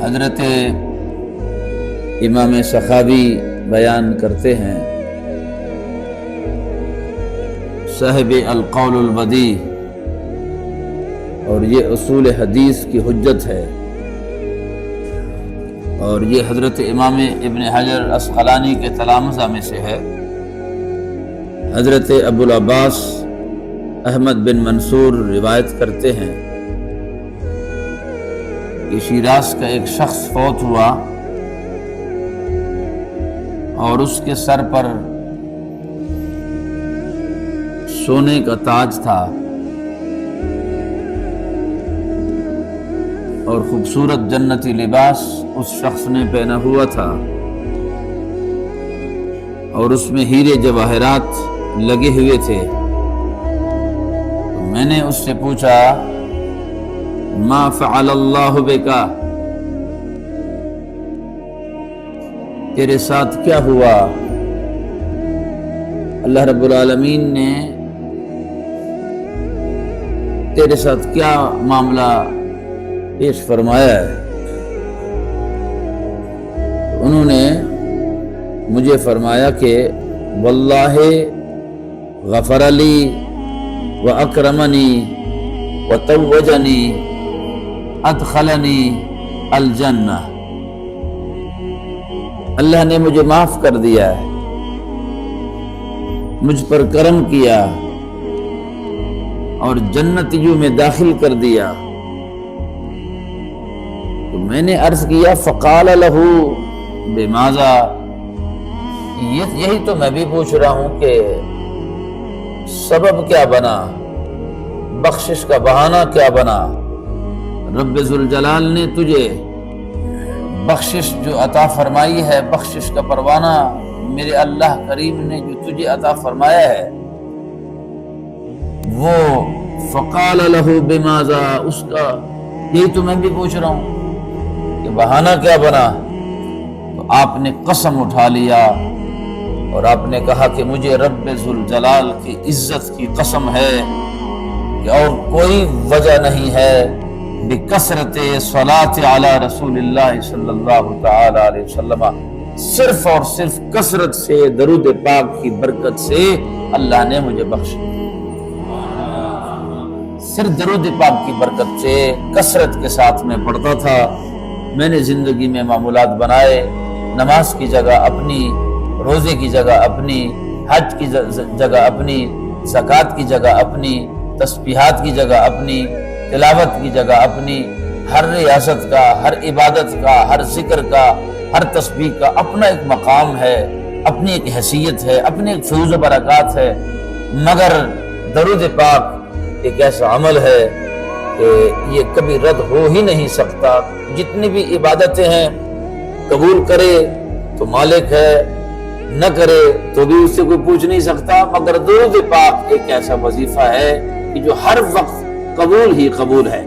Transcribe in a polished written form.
حضرت امام سخاوی بیان کرتے ہیں، صاحب القول البدیع، اور یہ اصول حدیث کی حجت ہے، اور یہ حضرت امام ابن حجر عسقلانی کے تلامذہ میں سے ہے۔ حضرت ابو العباس احمد بن منصور روایت کرتے ہیں کہ شیراز کا ایک شخص فوت ہوا اور اس کے سر پر سونے کا تاج تھا اور خوبصورت جنتی لباس اس شخص نے پہنا ہوا تھا اور اس میں ہیرے جواہرات لگے ہوئے تھے۔ تو میں نے اس سے پوچھا، ما فعل اللہ بکا، تیرے ساتھ کیا ہوا؟ اللہ رب العالمین نے تیرے ساتھ کیا معاملہ پیش فرمایا ہے؟ انہوں نے مجھے فرمایا کہ واللہ غفر لی و اکرمنی و توجنی ادخلنی الجنہ، اللہ نے مجھے معاف کر دیا ہے، مجھ پر کرم کیا اور جنتیوں میں داخل کر دیا۔ تو میں نے عرض کیا فقال لہ بماذا، یہی تو میں بھی پوچھ رہا ہوں کہ سبب کیا بنا، بخشش کا بہانہ کیا بنا؟ رب ذوالجلال نے تجھے بخشش جو عطا فرمائی ہے، بخشش کا پروانہ میرے اللہ کریم نے جو تجھے عطا فرمایا ہے، وہ فقال لہ بماذا، اس کا یہی تو میں بھی پوچھ رہا ہوں کہ بہانہ کیا بنا؟ تو آپ نے قسم اٹھا لیا اور آپ نے کہا کہ مجھے رب ذوالجلال کی عزت کی قسم ہے کہ اور کوئی وجہ نہیں ہے بکثرت صلاۃ علی رسول اللہ صلی اللہ تعالی علیہ وسلم، صرف اور صرف کثرت سے درود پاک کی برکت سے اللہ نے مجھے بخشا۔ صرف درود پاک کی برکت سے کثرت کے ساتھ میں پڑھتا تھا۔ میں نے زندگی میں معمولات بنائے، نماز کی جگہ اپنی، روزے کی جگہ اپنی، حج کی جگہ اپنی، زکوٰۃ کی جگہ اپنی، تسبیحات کی جگہ اپنی، تلاوت کی جگہ اپنی، ہر ریاست کا، ہر عبادت کا، ہر ذکر کا، ہر تسبیح کا اپنا ایک مقام ہے، اپنی ایک حیثیت ہے، اپنی ایک فیوز و برکات ہے۔ مگر درود پاک ایک ایسا عمل ہے کہ یہ کبھی رد ہو ہی نہیں سکتا۔ جتنی بھی عبادتیں ہیں قبول کرے تو مالک ہے، نہ کرے تو بھی اس سے کوئی پوچھ نہیں سکتا، مگر درود پاک ایک ایسا وظیفہ ہے کہ جو ہر وقت قبول ہی قبول ہے۔